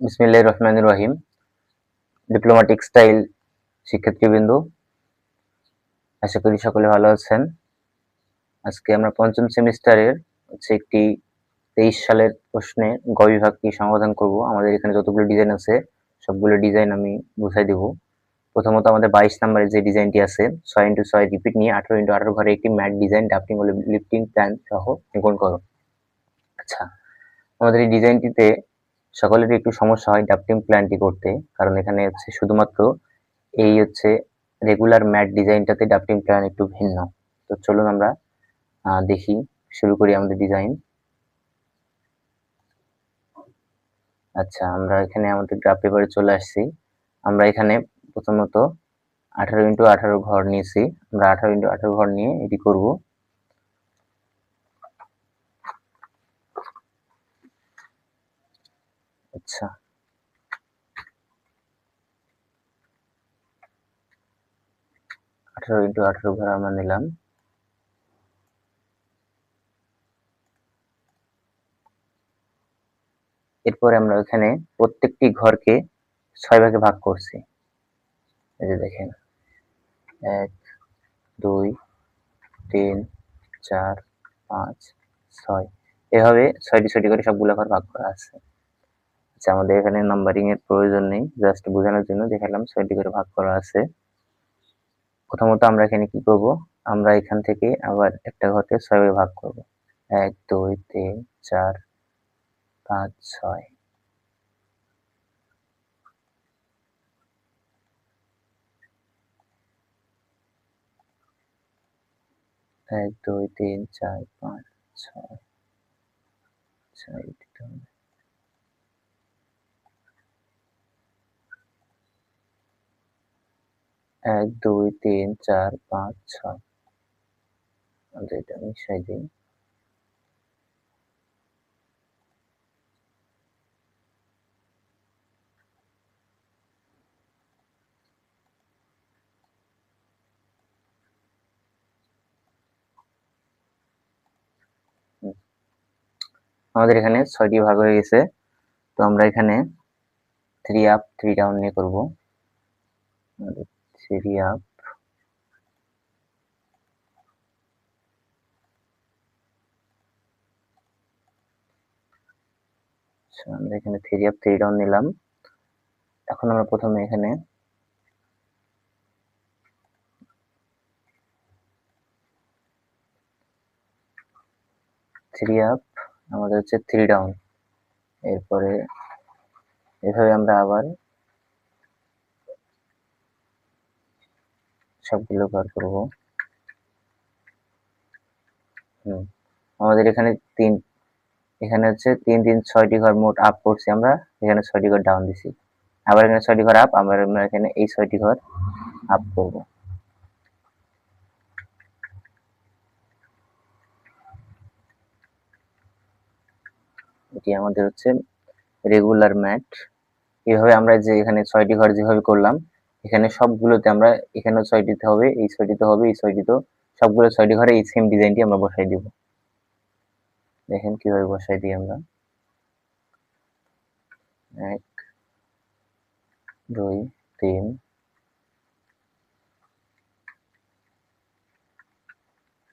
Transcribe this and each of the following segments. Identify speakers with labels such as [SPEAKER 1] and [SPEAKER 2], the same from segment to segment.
[SPEAKER 1] বিসমিল্লাহির রহমানির রহিম। Diploma textile শিক্ষার্থীবৃন্দ, আশা করি সকলে ভালো আছেন। আজকে আমরা পঞ্চম সেমিস্টারের একটি 23 সালের প্রশ্নের গ বিভাগটি সমাধান করব। আমাদের এখানে যতগুলো ডিজাইন আছে সবগুলো ডিজাইন আমি বুঝাই দেব। প্রথমত আমাদের 22 নম্বরের যে ডিজাইনটি আছে 6x6 রিপিট নিয়ে 18x18 ঘরে একটি ম্যাট ডিজাইন ডাফটিং ও লিফটিং প্ল্যান সহ অঙ্কন করো। আচ্ছা, আমাদের এই ডিজাইনটিতে সকলেরই একটু সমস্যা হয় ডাফটিং প্ল্যানটি করতে, কারণ এখানে হচ্ছে শুধুমাত্র এই হচ্ছে রেগুলার ম্যাট ডিজাইনটাতে ডাফটিং প্ল্যান একটু ভিন্ন। তো চলুন আমরা দেখি, শুরু করি আমাদের ডিজাইন। আচ্ছা, আমরা এখানে আমাদের গ্রাফ পেপারে চলে আসছি। আমরা এখানে প্রথমত 18x18 ঘর নিয়েছি। আমরা 18x18 ঘর নিয়ে এটি করব। আচ্ছা, 18x18 ঘর আমরা নিলাম। এরপরে আমরা এখানে প্রত্যেকটি ঘরকে 6 ভাগে ভাগ করছি। এই যে দেখেন, 1 2 3 4 5 6, এভাবে 6টি করে সবগুলো ঘর ভাগ করা আছে। আচ্ছা, আমাদের এখানে নাম্বারিং এর প্রয়োজন নেই, জাস্ট বোঝানোর জন্য দেখালাম 6টি করে ভাগ করা আছে। প্রথমত আমরা এখানে কি করব, আমরা এখান থেকে আবার একটা ঘরকে 6 ভাগে ভাগ করব। 1 2 3 4 5 6। এক দুই তিন চার পাঁচ ছয়, 1 2 3 4 5 6। এটা মিশাই দিই। আমাদের এখানে 6টি ভাগ হয়ে গেছে। তো আমরা এখানে 3 আপ 3 ডাউন নিয়ে করব। 3 আপ, আমরা এখানে 3 আপ 3 ডাউন নিলাম। এখন আমরা প্রথমে এখানে থ্রি আপ, আমাদের হচ্ছে 3 ডাউন। এরপরে এভাবে আমরা আবার সবগুলো ঘর করব। আমাদের এখানে এখানে হচ্ছে 3 3 6টি ঘর মোট আপ করছি আমরা, এখানে 6টি ঘর ডাউন দিছি। আবার এখানে 6টি ঘর আপ, আমরা এখানে এই 6টি ঘর আপ করব। এটি আমাদের হচ্ছে রেগুলার ম্যাট। এভাবে আমরা যে এখানে 6টি ঘর যেভাবে করলাম, এখানে সবগুলোতে আমরা এখানে 6টিতে হবে, এই 6টিতে হবে, এই 6টিতেও, সবগুলো 6টি ঘরে এই সেম ডিজাইনটি আমরা বসাই দিব। দেখেন কিভাবে বসাই দিই আমরা। 1 2 3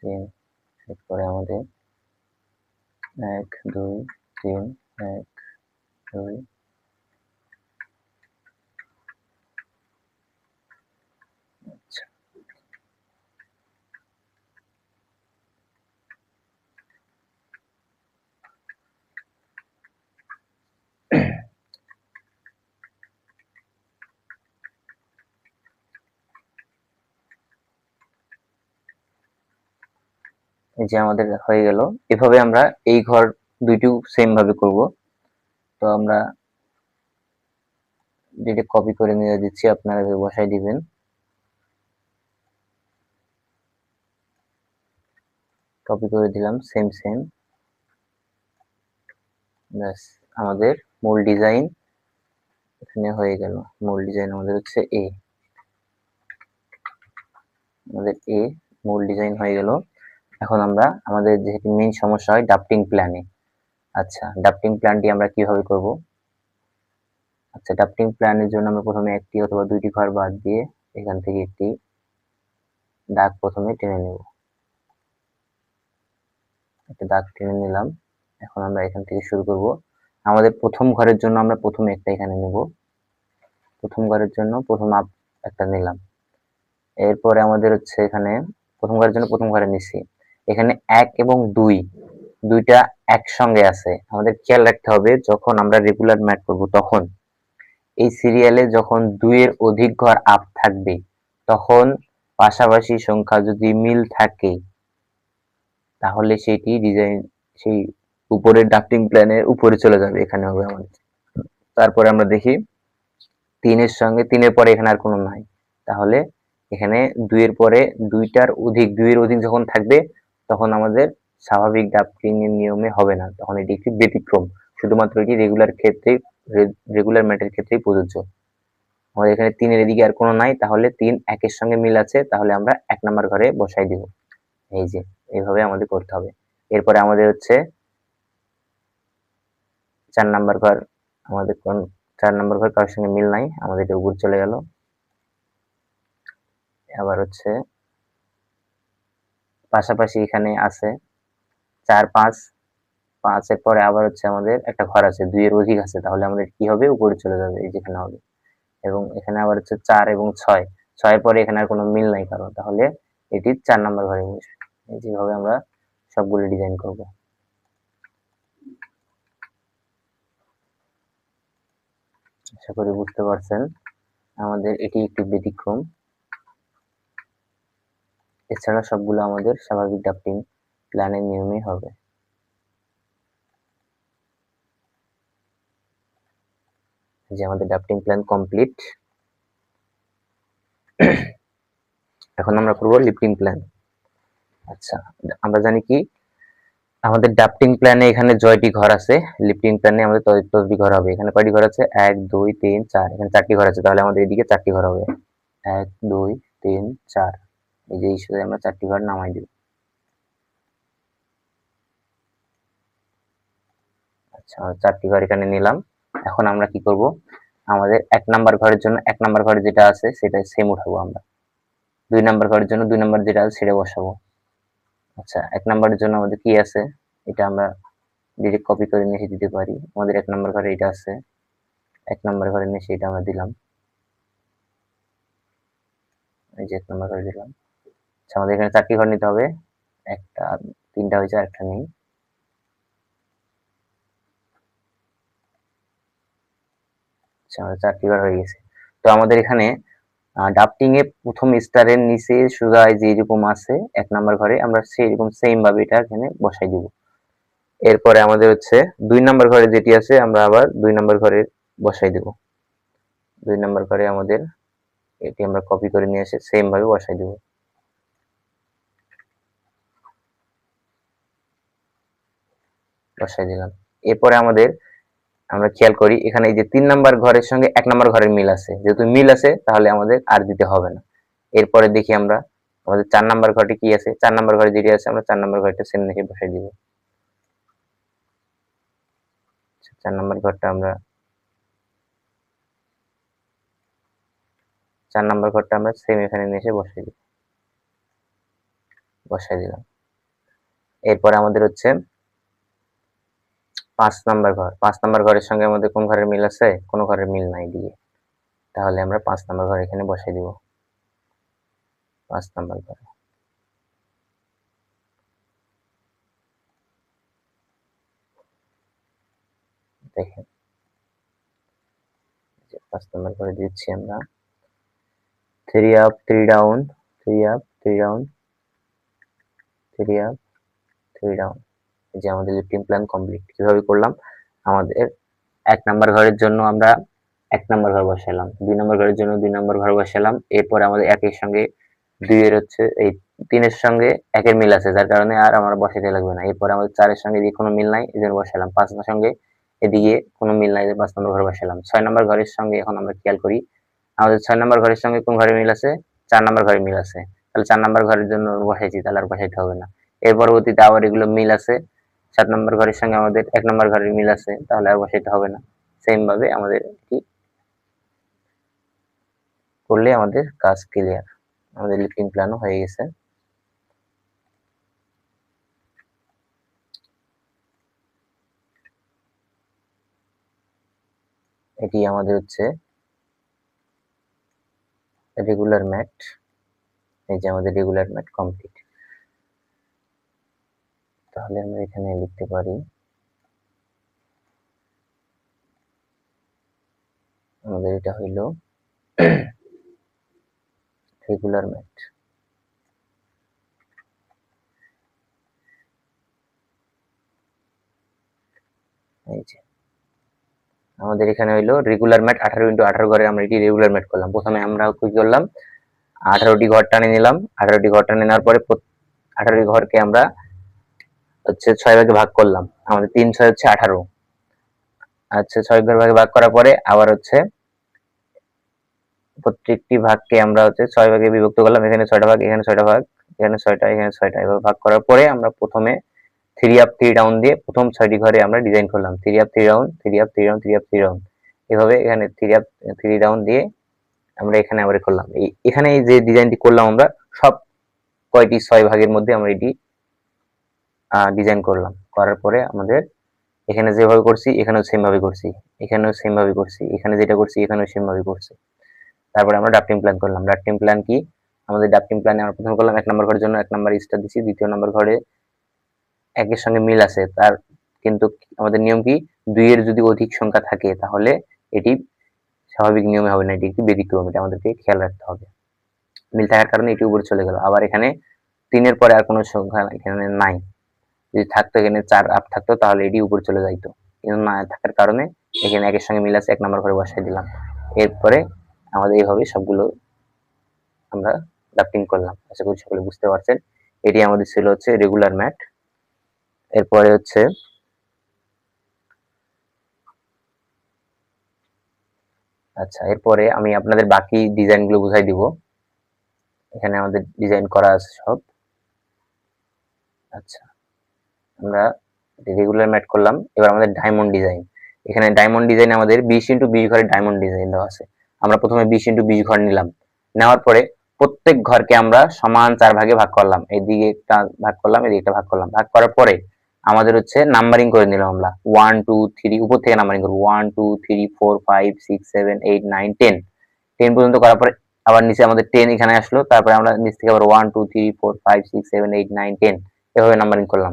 [SPEAKER 1] 3। এরপরে আমাদের 1 2 3 1 2। আচ্ছা, এই যে আমাদের হয়ে গেল। এভাবে আমরা এই ঘর দুইটিও সেম ভাবে করব। তো আমরা যেটা কপি করে নিয়ে দিচ্ছি, আপনারা বসাই দিবেন। কপি করে দিলাম, সেম সেম। ব্যাস, আমাদের মূল ডিজাইন এখানে হয়ে গেল। মূল ডিজাইন আমাদের হচ্ছে এ, আমাদের এ মূল ডিজাইন হয়ে গেল। এখন আমরা আমাদের যেহেতু মেইন সমস্যা হয় ডাফটিং প্ল্যানে। আচ্ছা, ডাফটিং প্ল্যানটি আমরা কিভাবে করব। আচ্ছা, ড্রাফটিং প্ল্যানের জন্য আমরা প্রথমে একটি অথবা দুইটি ঘর বাদ দিয়ে এখান থেকে একটি দাগ প্রথমে টেনে নেব। একটা দাগ টেনে নিলাম। এখন আমরা এখান থেকে শুরু করব। আমাদের প্রথম ঘরের জন্য আমরা প্রথমে একটা এখানে নেব। প্রথম ঘরের জন্য প্রথম একটা নিলাম। এরপরে আমাদের হচ্ছে এখানে প্রথম ঘরের জন্য প্রথম ঘরে নিচ্ছি। এখানে 1 এবং 2 দুইটা একসঙ্গে আছে। আমাদের খেয়াল রাখতে হবে যখন আমরা রেগুলার ম্যাথ করব তখন এই সিরিয়ালে যখন 2 এর অধিক ঘর আপ থাকবে তখন পাশাপাশি সংখ্যা যদি মিল থাকে তাহলে সেটি সেই উপরের ড্রাফটিং প্ল্যানের উপরে চলে যাবে, এখানে হবে আমাদের। তারপরে আমরা দেখি 3 এর সঙ্গে 3 এর পরে এখানে আর কোনো নাই, তাহলে এখানে 2 এর পরে 2 এর অধিক যখন থাকবে তখন আমাদের স্বাভাবিক ড্রাফটিং এর নিয়মে হবে না, তখন এটি একটি ব্যতিক্রম। শুধুমাত্র এটি রেগুলার ম্যাথের ক্ষেত্রেই প্রযোজ্য। আমাদের এখানে 3 এর এদিকে আর কোনো নাই, তাহলে 3 1 এর সঙ্গে মিল আছে, তাহলে আমরা 1 নাম্বার ঘরে বসাই দিব। এই যে এইভাবে আমাদের করতে হবে। এরপরে আমাদের হচ্ছে 4 নাম্বার ঘর। আমাদের 4 নাম্বার ঘর কারোর সঙ্গে মিল নাই, আমাদের এটা উপরে চলে গেল। আবার হচ্ছে পাশাপাশি এখানে আছে 4 5 5 এর পরে আবার হচ্ছে আমাদের একটা ঘর আছে, 2 এর অধিক আছে, তাহলে আমাদের কি হবে, উপরে চলে যাবে, এই যেখানে হবে। এবং এখানে আবার হচ্ছে 4 এবং 6 এর পরে এখানে আর কোনো মিল নাই কারণ, তাহলে এটি 4 নাম্বার ঘরে বসবে। যেভাবে আমরা সবগুলো ডিজাইন করব। আশা করি বুঝতে পারছেন। আমাদের এটি একটি ব্যতিক্রম, এছাড়া সবগুলো আমাদের স্বাভাবিক ড্রাফটিং প্ল্যানের নিয়মেই হবে। যে আমাদের ড্রাফটিং প্ল্যান কমপ্লিট। এখন আমরা করব লিফটিং প্ল্যান। আচ্ছা, আমরা জানি কি আমাদের ড্রাফটিং প্ল্যানে এখানে জয়টি ঘর আছে, লিফটিং প্ল্যানে আমাদের 10টি ঘর হবে। এখানে কয়টি ঘর আছে, 1 2 3 4, এখানে 4টি ঘর আছে, তাহলে আমাদের এদিকে 4টি ঘর হবে। 1 2 3 4, এই যে হিসেবে আমরা 4টি ঘর নামাই দিব। আচ্ছা, 4টি ঘর এখানে নিলাম। এখন আমরা কি করব, আমাদের 1 নাম্বার ঘরের জন্য 1 নাম্বার ঘরে যেটা আছে সেটা সেম উঠাবো আমরা। 2 নাম্বার ঘরের জন্য 2 নাম্বার যেটা আছে সেটা বসাবো। আচ্ছা, 1 নাম্বারের জন্য আমাদের কি আছে, এটা আমরা ডিরেক্ট কপি করে নিয়ে দিতে পারি। আমাদের 1 নাম্বার ঘরে এটা আছে, 1 নাম্বার ঘরে নিয়ে সেটা আমরা দিলাম। এই যে 1 নাম্বার ঘরে দিলাম। আচ্ছা, আমাদের এখানে 4টি ঘর নিতে হবে। একটা 3টা হয়েছে, আরেকটা নেই। আচ্ছা, আমাদের 4টি ঘর হয়ে গেছে। তো আমাদের এখানে ড্রাফটিং এ প্রথম স্টারের নিচে সোজা যেরকম আছে 1 নাম্বার ঘরে, আমরা সেইরকম সেম ভাবে এটা এখানে বসাই দিব। এরপরে আমাদের হচ্ছে 2 নাম্বার ঘরে যেটি আছে আমরা আবার 2 নাম্বার ঘরে বসাই দিব। 2 নাম্বার ঘরে আমাদের এটি আমরা কপি করে নিয়ে এসে সেম ভাবে বসাই দিব। বসাই দিলাম। এরপরে আমরা খেয়াল করি এখানে এই যে 3 নাম্বার ঘরের সঙ্গে 1 নাম্বার ঘরের মিল আছে, যেহেতু মিল আছে তাহলে আমাদের আর দিতে হবে না। এরপরে দেখি আমরা আমাদের 4 নাম্বার ঘরটি কি আছে, 4 নাম্বার ঘরে যেটি আছে আমরা 4 নাম্বার ঘরটা সেম রেখে বসাই দিব। 4 নাম্বার ঘরটা আমরা 4 নাম্বার ঘরটা আমরা সেম এখানে নিয়ে এসে বসাই দিলাম। এরপরে আমাদের হচ্ছে 5 নাম্বার ঘর। 5 নাম্বার ঘরের সঙ্গে আমাদের কোন ঘরের মিল আছে, কোনো ঘরের মিল নাই দিয়ে, তাহলে আমরা 5 নাম্বার ঘর এখানে বসাই দিব। 5 নাম্বার ঘরে দেখেন, 5 নাম্বার ঘরে দিচ্ছি আমরা 3 up 3 down, 3 up 3 down, 3 up 3 down. এই যে আমাদের লিফটিং প্ল্যান কমপ্লিট। কিভাবে করলাম, আমাদের 1 নাম্বার ঘরের জন্য আমরা 1 নাম্বার ঘর বসালাম, 2 নাম্বার ঘরের জন্য 2 নাম্বার ঘর বসালাম। এরপরে আমাদের 1 এর সঙ্গে 2 এর হচ্ছে এই 3 এর সঙ্গে 1 এর মিল আছে, যার কারণে আর আমরা বসাতে লাগবে না। এরপরে আমাদের 4 এর সঙ্গে এদিকে কোনো মিল নাই, এজন্য বসালাম। 5 এর সঙ্গে এদিকে কোনো মিল নাই, 5 নাম্বার ঘর বসালাম। 6 নাম্বার ঘরের সঙ্গে এখন আমরা খেয়াল করি আমাদের 6 নাম্বার ঘরের সঙ্গে কোন ঘরে মিল আছে, 4 নাম্বার ঘরে মিল আছে, তাহলে 4 নাম্বার ঘরের জন্য বসাইছি, তাহলে আর বসাইতে হবে না। এর পরবর্তীতে আবার এগুলো মিল আছে, 7 নাম্বার ঘরের সঙ্গে আমাদের 1 নাম্বার ঘরের মিল আছে, তাহলে আর বসাইতে হবে না। সেম ভাবে আমাদের করলে আমাদের কাজ ক্লিয়ার। আমাদের লিফটিং প্ল্যানও হয়ে গেছে। এটি আমাদের হচ্ছে রেগুলার ম্যাট। এই যে আমাদের রেগুলার ম্যাট কমপ্লিট। তাহলে আমরা এখানে লিখতে পারি আমাদের এটা হইল রেগুলার ম্যাট। এই যে আমাদের এখানে হইলো রেগুলার ম্যাট 18x18 ঘরে আমরা এটি রেগুলার ম্যাট করলাম। প্রথমে আমরা কি করলাম, 18টি ঘর টানে নিলাম। 18টি ঘর টানে নেওয়ার পরে 18টি ঘরকে আমরা হচ্ছে 6 ভাগে ভাগ করলাম। আমাদের 3 6 হচ্ছে 18। আচ্ছা, 6 ভাগে ভাগ করার পরে আবার হচ্ছে প্রত্যেকটি ভাগকে আমরা হচ্ছে 6 ভাগে বিভক্ত করলাম। এখানে 6টা ভাগ, এখানে 6টা ভাগ, এখানে 6টা, এখানে 6টা, এভাবে ভাগ করার পরে আমরা প্রথমে 3 আপ 3 ডাউন দিয়ে প্রথম 6টি ঘরে আমরা ডিজাইন করলাম। 3 up 3 down, 3 up 3 down, 3 up 3 down, এভাবে এখানে 3 আপ 3 ডাউন দিয়ে আমরা এখানে আবার করলাম। এখানে এই যে ডিজাইনটি করলাম আমরা সব কয়টি 6 ভাগের মধ্যে আমরা এটি ডিজাইন করলাম। করার পরে আমাদের এখানে যেভাবে করছি এখানেও সেম ভাবে করছি, এখানেও সেম ভাবে করছি, এখানে যেটা করছি এখানেও সেম ভাবে করছি। তারপরে আমরা ড্রাফটিং প্ল্যান করলাম। ড্রাফটিং প্ল্যান কি, আমাদের ড্রাফটিং প্ল্যানে আমরা প্রথমে করলাম 1 নম্বর ঘরের জন্য 1 নম্বর স্টার দিছি, দ্বিতীয় নম্বর ঘরে একের সঙ্গে মিল আছে তার, কিন্তু আমাদের নিয়ম কি 2 এর যদি অধিক সংখ্যা থাকে তাহলে এটি স্বাভাবিক নিয়মে হবে না, এটি একটি ব্যতিক্রম, এটা আমাদেরকে খেয়াল রাখতে হবে। মিল থাকার কারণে এটি উপরে চলে গেল। আবার এখানে 3 এর পরে আর কোনো সংখ্যা এখানে নাই, যদি থাকতো এখানে 4 আপ থাকতো তাহলে এটি উপরে চলে যাইতো, কিন্তু না থাকার কারণে এখানে একের সঙ্গে মিল আছে 1 নম্বর ঘরে বসাই দিলাম। এরপরে আমাদের এইভাবে সবগুলো আমরা ড্রাফটিং করলাম। আশা করি সকলে বুঝতে পারছেন। এটি আমাদের ছিল হচ্ছে রেগুলার ম্যাট। এরপরে হচ্ছে আচ্ছা, এরপরে আমি আপনাদের বাকি ডিজাইনগুলো বুঝাই দিব। এখানে আমাদের ডিজাইন করা আছে সব। আচ্ছা, আমরা রেগুলার ম্যাট করলাম। এবার আমাদের ডায়মন্ড ডিজাইন। এখানে ডায়মন্ড ডিজাইন আমাদের 20x20 ঘরের ডায়মন্ড ডিজাইন দেওয়া আছে। আমরা প্রথমে 20x20 ঘর নিলাম। নেওয়ার পরে প্রত্যেক ঘরকে আমরা সমান 4 ভাগে ভাগ করলাম। এইদিকে একটা ভাগ করলাম, এদিকে একটা ভাগ করলাম। ভাগ করার পরে আমাদের হচ্ছে নাম্বারিং করে নিলাম আমরা 1 2 3, উপর থেকে নাম্বারিং করব 1 2 3 4 5 6 7 8 9 10। 10 পর্যন্ত করার পরে আবার নিচে আমাদের 10 এখানে আসলো। তারপরে আমরা নিচ থেকে আবার 1 2 3 4 5 6 7 8 9 10 এভাবে নাম্বারিং করলাম।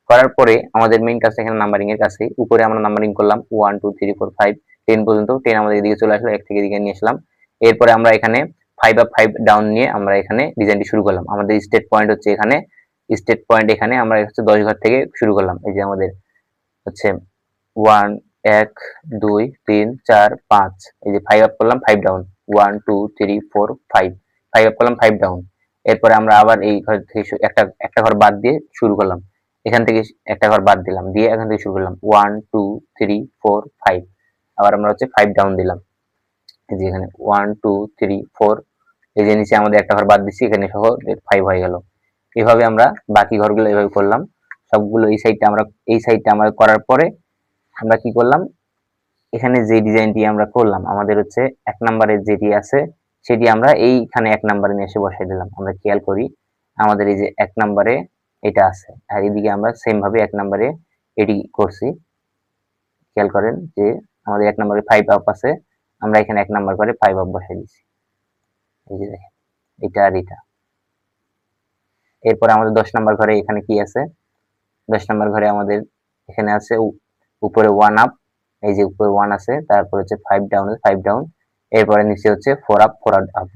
[SPEAKER 1] করার পরে আমাদের মেইন কাজ এখানে নাম্বারিং এর কাছে উপরে আমরা নাম্বারিং করলাম 1 2 3 4 5 10 পর্যন্ত। 10 আমাদের এদিকে চলে আসলো, এক থেকে এদিকে নিয়ে আসলাম। এরপরে আমরা এখানে 5 আপ 5 ডাউন নিয়ে আমরা এখানে ডিজাইনটি শুরু করলাম। আমাদের স্টেট পয়েন্ট হচ্ছে এখানে, স্টেট পয়েন্ট এখানে আমরা হচ্ছে 10 ঘর থেকে শুরু করলাম। এই যে আমাদের হচ্ছে 1 1 2 3 4 5, এই যে 5 আপ করলাম 5 ডাউন, 1 2 3 4 5, 5 আপ করলাম 5 ডাউন। এরপরে আমরা আবার এই ঘর থেকে একটা একটা ঘর বাদ দিয়ে শুরু করলাম। এখান থেকে একটা ঘর বাদ দিলাম, দিয়ে এখান থেকে শুরু করলাম 1 2 3 4 5, আবার আমরা হচ্ছে 5 ডাউন দিলাম। এই যে এখানে 1 2 3 4, এই যে নিচে আমাদের একটা ঘর বাদ দিচ্ছি, এখানে সহ 5 হয়ে গেল। এভাবে আমরা বাকি ঘরগুলো এভাবে করলাম সবগুলো। এই সাইডটা আমরা করার পরে আমরা কি করলাম, এখানে যে ডিজাইনটি আমরা করলাম আমাদের হচ্ছে 1 নম্বরের যেটি আছে সেটি আমরা এইখানে 1 নম্বরে নিয়ে এসে বসাই দিলাম। আমরা খেয়াল করি আমাদের এই যে 1 নম্বরে এটা আছে, আর এদিকে আমরা সেম ভাবে 1 নম্বরে এটি করছি। খেয়াল করেন যে আমাদের 1 নম্বরে 5 আপ আছে, আমরা এখানে 1 নম্বর করে 5 আপ বসাই দিচ্ছি। এই যে দেখেন এটা আর এটা। এরপর আমাদের 10 নম্বর ঘরে এখানে কি আছে, 10 নম্বর ঘরে আমাদের এখানে আছে উপরে 1 আপ, এই যে উপরে 1 আছে, তারপর হচ্ছে 5 ডাউন 5 ডাউন, এরপরে নিচে হচ্ছে 4 আপ 4 আপ।